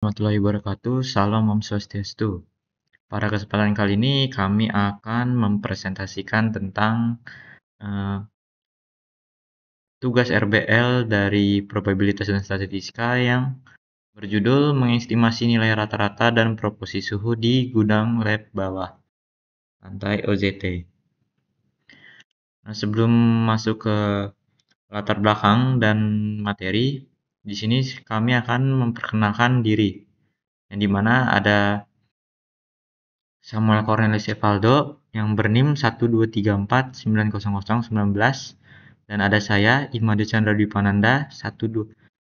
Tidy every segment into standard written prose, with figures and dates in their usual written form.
Warahmatullahi wabarakatuh. Salam Om Swastiastu. Pada kesempatan kali ini kami akan mempresentasikan tentang eh, tugas RBL dari probabilitas dan statistika yang berjudul mengestimasi nilai rata-rata dan proporsi suhu di gudang lab bawah lantai OZT. Nah, sebelum masuk ke latar belakang dan materi, di sini kami akan memperkenalkan diri, yang dimana ada Samuel Cornelis Evaldo yang bernim 123490019 dan ada saya Imade Chandra Dwipananda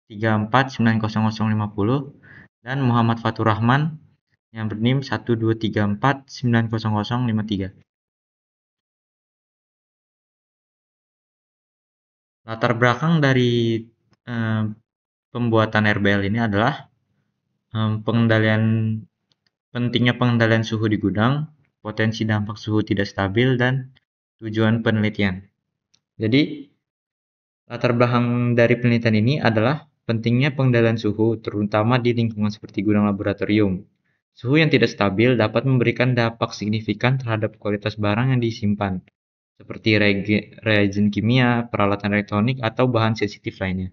123490050 dan Muhammad Fatur Rahman yang bernim 123490053. Latar belakang dari eh, pembuatan RBL ini adalah pentingnya pengendalian suhu di gudang, potensi dampak suhu tidak stabil, dan tujuan penelitian. Jadi, latar belakang dari penelitian ini adalah pentingnya pengendalian suhu, terutama di lingkungan seperti gudang laboratorium. Suhu yang tidak stabil dapat memberikan dampak signifikan terhadap kualitas barang yang disimpan, seperti reagen kimia, peralatan elektronik, atau bahan sensitif lainnya.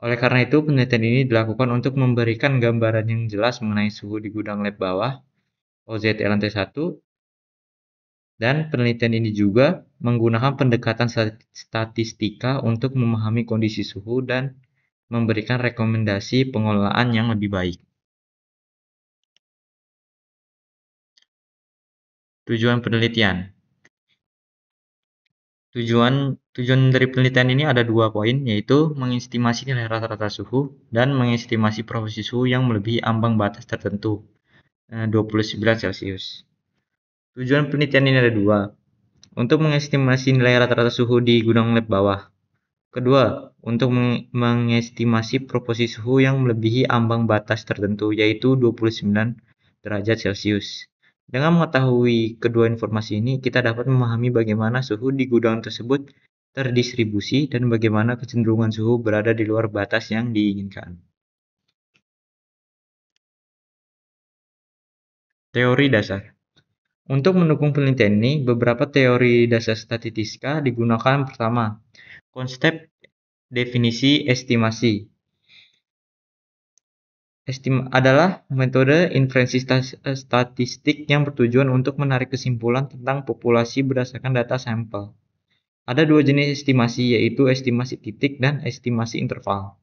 Oleh karena itu, penelitian ini dilakukan untuk memberikan gambaran yang jelas mengenai suhu di gudang lab bawah, OZT lantai 1, dan penelitian ini juga menggunakan pendekatan statistika untuk memahami kondisi suhu dan memberikan rekomendasi pengelolaan yang lebih baik. Tujuan penelitian. Tujuan dari penelitian ini ada 2 poin, yaitu mengestimasi nilai rata-rata suhu dan mengestimasi proporsi suhu yang melebihi ambang batas tertentu, 29 Celcius. Tujuan penelitian ini ada 2. Untuk mengestimasi nilai rata-rata suhu di gudang lab bawah. Kedua, untuk mengestimasi proporsi suhu yang melebihi ambang batas tertentu, yaitu 29 derajat Celcius. Dengan mengetahui kedua informasi ini, kita dapat memahami bagaimana suhu di gudang tersebut terdistribusi dan bagaimana kecenderungan suhu berada di luar batas yang diinginkan. Teori dasar. Untuk mendukung penelitian ini, beberapa teori dasar statistika digunakan. Pertama, konsep definisi estimasi. Adalah metode inferensi statistik yang bertujuan untuk menarik kesimpulan tentang populasi berdasarkan data sampel. Ada 2 jenis estimasi, yaitu estimasi titik dan estimasi interval.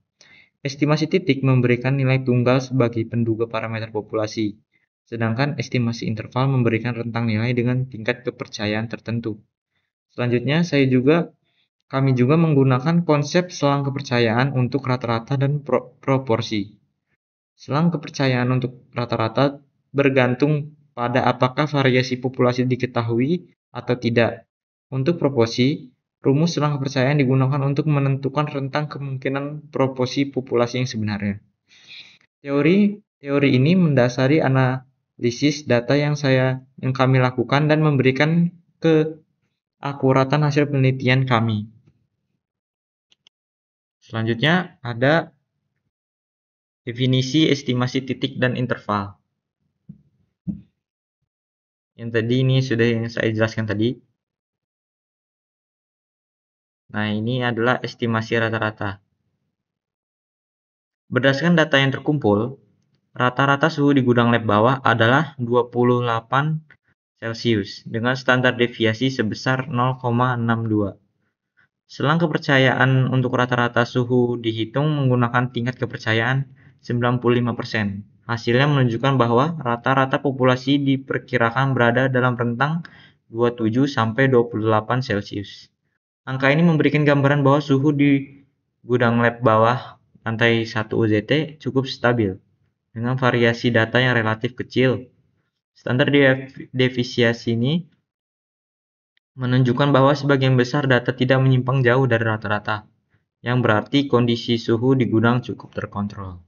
Estimasi titik memberikan nilai tunggal sebagai penduga parameter populasi, sedangkan estimasi interval memberikan rentang nilai dengan tingkat kepercayaan tertentu. Selanjutnya, kami juga menggunakan konsep selang kepercayaan untuk rata-rata dan proporsi. Selang kepercayaan untuk rata-rata bergantung pada apakah variasi populasi diketahui atau tidak. Untuk proporsi, rumus selang kepercayaan digunakan untuk menentukan rentang kemungkinan proporsi populasi yang sebenarnya. Teori ini mendasari analisis data yang kami lakukan dan memberikan keakuratan hasil penelitian kami. Selanjutnya ada definisi estimasi titik dan interval. Yang tadi ini sudah yang saya jelaskan tadi. Nah, ini adalah estimasi rata-rata. Berdasarkan data yang terkumpul, rata-rata suhu di gudang lab bawah adalah 28 Celcius dengan standar deviasi sebesar 0,62. Selang kepercayaan untuk rata-rata suhu dihitung menggunakan tingkat kepercayaan 95%. Hasilnya menunjukkan bahwa rata-rata populasi diperkirakan berada dalam rentang 27 sampai 28 Celcius. Angka ini memberikan gambaran bahwa suhu di gudang lab bawah lantai 1 OZT cukup stabil, dengan variasi data yang relatif kecil. Standar deviasi ini menunjukkan bahwa sebagian besar data tidak menyimpang jauh dari rata-rata, yang berarti kondisi suhu di gudang cukup terkontrol.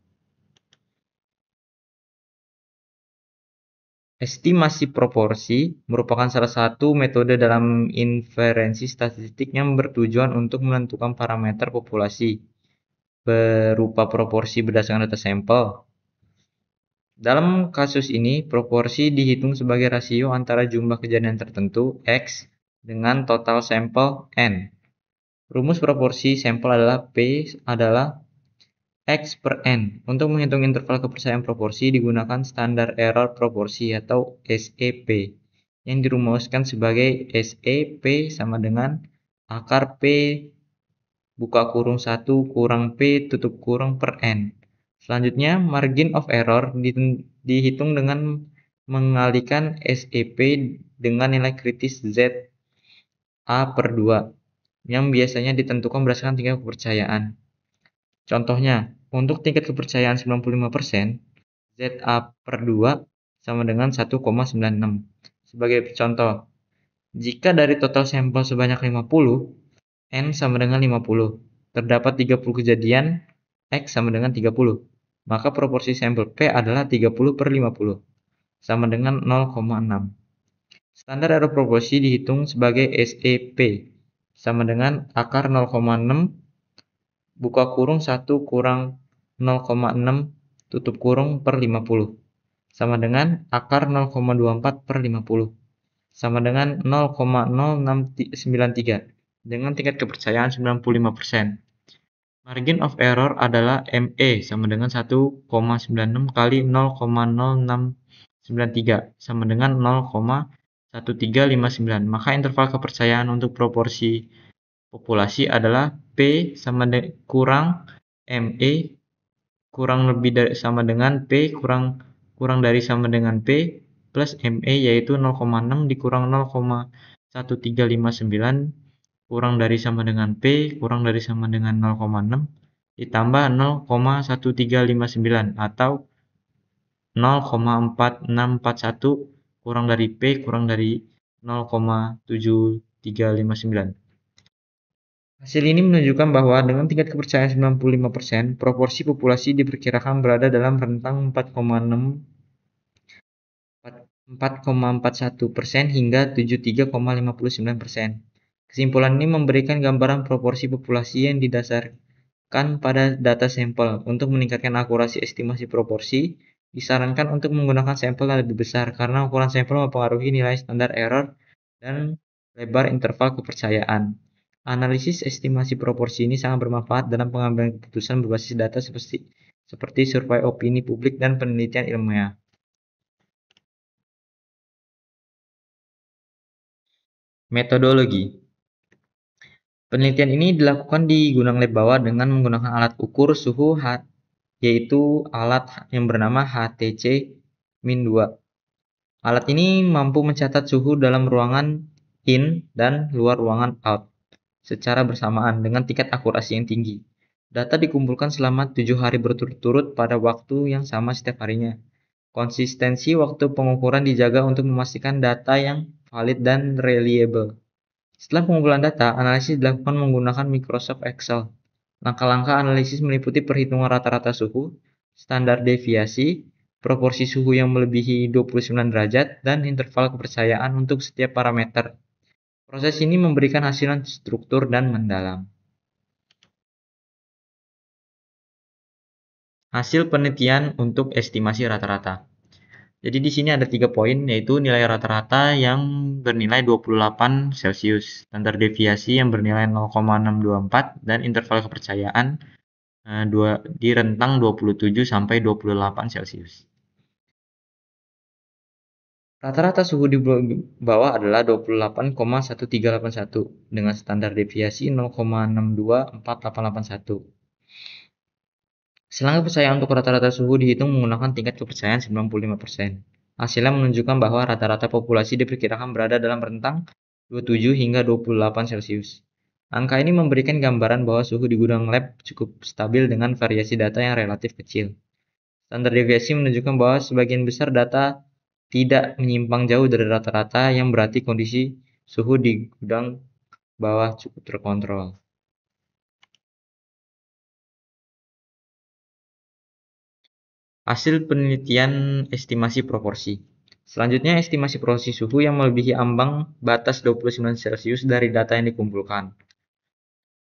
Estimasi proporsi merupakan salah satu metode dalam inferensi statistik yang bertujuan untuk menentukan parameter populasi berupa proporsi berdasarkan data sampel. Dalam kasus ini, proporsi dihitung sebagai rasio antara jumlah kejadian tertentu, X, dengan total sampel, N. Rumus proporsi sampel adalah P adalah X per N. Untuk menghitung interval kepercayaan proporsi digunakan standar error proporsi atau SEP, yang dirumuskan sebagai SEP sama dengan akar P buka kurung 1 kurang P tutup kurung per N. Selanjutnya, margin of error dihitung dengan mengalihkan SEP dengan nilai kritis Z A per 2, yang biasanya ditentukan berdasarkan tingkat kepercayaan. Contohnya, untuk tingkat kepercayaan 95%, ZA per 2 sama dengan 1,96. Sebagai contoh, jika dari total sampel sebanyak 50, N sama dengan 50, terdapat 30 kejadian, X sama dengan 30, maka proporsi sampel P adalah 30 per 50, sama dengan 0,6. Standar error proporsi dihitung sebagai SEP, sama dengan akar 0,6 buka kurung 1 kurang 0,6 tutup kurung per 50, sama dengan akar 0,24 per 50, sama dengan 0,0693, dengan tingkat kepercayaan 95%. Margin of error adalah ME sama dengan 1,96 kali 0,0693 sama dengan 0,1359. Maka interval kepercayaan untuk proporsi populasi adalah P sama kurang ME kurang lebih dari sama dengan P kurang dari sama dengan P plus ME, yaitu 0,6 dikurang 0,1359 kurang dari sama dengan P kurang dari sama dengan 0,6 ditambah 0,1359 atau 0,4641 kurang dari P kurang dari 0,7359. Hasil ini menunjukkan bahwa dengan tingkat kepercayaan 95%, proporsi populasi diperkirakan berada dalam rentang 4,41% hingga 73,59%. Kesimpulan ini memberikan gambaran proporsi populasi yang didasarkan pada data sampel. Untuk meningkatkan akurasi estimasi proporsi, disarankan untuk menggunakan sampel yang lebih besar karena ukuran sampel mempengaruhi nilai standar error dan lebar interval kepercayaan. Analisis estimasi proporsi ini sangat bermanfaat dalam pengambilan keputusan berbasis data seperti survei opini publik dan penelitian ilmiah. Metodologi. Penelitian ini dilakukan di Gunung Lep bawah dengan menggunakan alat ukur suhu yaitu alat yang bernama HTC-2. Alat ini mampu mencatat suhu dalam ruangan in dan luar ruangan out secara bersamaan dengan tingkat akurasi yang tinggi. Data dikumpulkan selama 7 hari berturut-turut pada waktu yang sama setiap harinya. Konsistensi waktu pengukuran dijaga untuk memastikan data yang valid dan reliable. Setelah pengumpulan data, analisis dilakukan menggunakan Microsoft Excel. Langkah-langkah analisis meliputi perhitungan rata-rata suhu, standar deviasi, proporsi suhu yang melebihi 29 derajat, dan interval kepercayaan untuk setiap parameter. Proses ini memberikan hasil yang struktur dan mendalam. Hasil penelitian untuk estimasi rata-rata. Jadi di sini ada 3 poin, yaitu nilai rata-rata yang bernilai 28 Celcius, standar deviasi yang bernilai 0,624, dan interval kepercayaan di rentang 27 sampai 28 Celcius. Rata-rata suhu di bawah adalah 28,1381 dengan standar deviasi 0,624881. Selang kepercayaan untuk rata-rata suhu dihitung menggunakan tingkat kepercayaan 95%. Hasilnya menunjukkan bahwa rata-rata populasi diperkirakan berada dalam rentang 27 hingga 28 Celcius. Angka ini memberikan gambaran bahwa suhu di gudang lab cukup stabil dengan variasi data yang relatif kecil. Standar deviasi menunjukkan bahwa sebagian besar data tidak menyimpang jauh dari rata-rata, yang berarti kondisi suhu di gudang bawah cukup terkontrol. Hasil penelitian estimasi proporsi. Selanjutnya, estimasi proporsi suhu yang melebihi ambang batas 29 Celcius dari data yang dikumpulkan.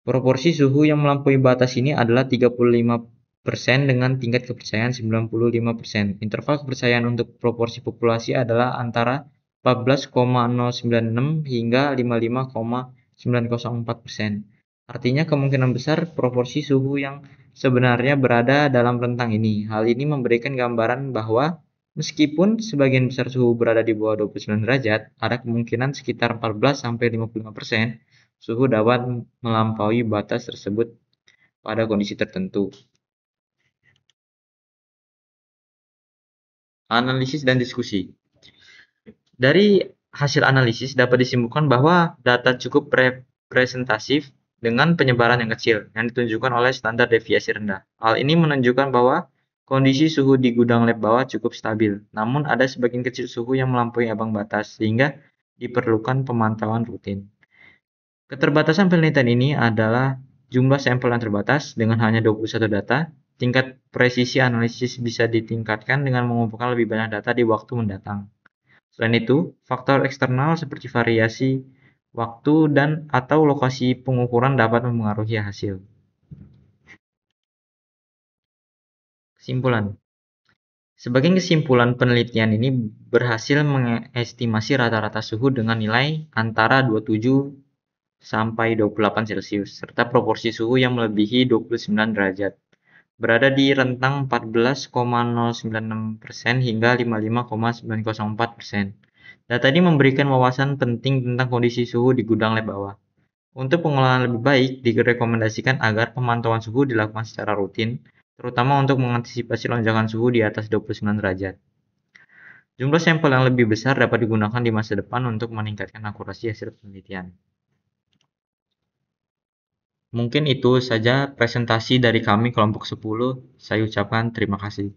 Proporsi suhu yang melampaui batas ini adalah 35 dengan tingkat kepercayaan 95%. Interval kepercayaan untuk proporsi populasi adalah antara 14,096 hingga 55,904%. Artinya kemungkinan besar proporsi suhu yang sebenarnya berada dalam rentang ini. Hal ini memberikan gambaran bahwa meskipun sebagian besar suhu berada di bawah 29 derajat, ada kemungkinan sekitar 14-55% suhu dapat melampaui batas tersebut pada kondisi tertentu. Analisis dan diskusi. Dari hasil analisis dapat disimpulkan bahwa data cukup representatif dengan penyebaran yang kecil yang ditunjukkan oleh standar deviasi rendah. Hal ini menunjukkan bahwa kondisi suhu di gudang lab bawah cukup stabil, namun ada sebagian kecil suhu yang melampaui ambang batas sehingga diperlukan pemantauan rutin. Keterbatasan penelitian ini adalah jumlah sampel yang terbatas dengan hanya 21 data. Tingkat presisi analisis bisa ditingkatkan dengan mengumpulkan lebih banyak data di waktu mendatang. Selain itu, faktor eksternal seperti variasi waktu dan atau lokasi pengukuran dapat mempengaruhi hasil. Kesimpulan. Sebagai kesimpulan, penelitian ini berhasil mengestimasi rata-rata suhu dengan nilai antara 27 sampai 28 Celcius, serta proporsi suhu yang melebihi 29 derajat, berada di rentang 14,096% hingga 55,904%. Data ini memberikan wawasan penting tentang kondisi suhu di gudang lab bawah. Untuk pengelolaan lebih baik, direkomendasikan agar pemantauan suhu dilakukan secara rutin, terutama untuk mengantisipasi lonjakan suhu di atas 29 derajat. Jumlah sampel yang lebih besar dapat digunakan di masa depan untuk meningkatkan akurasi hasil penelitian. Mungkin itu saja presentasi dari kami kelompok 10. Saya ucapkan terima kasih.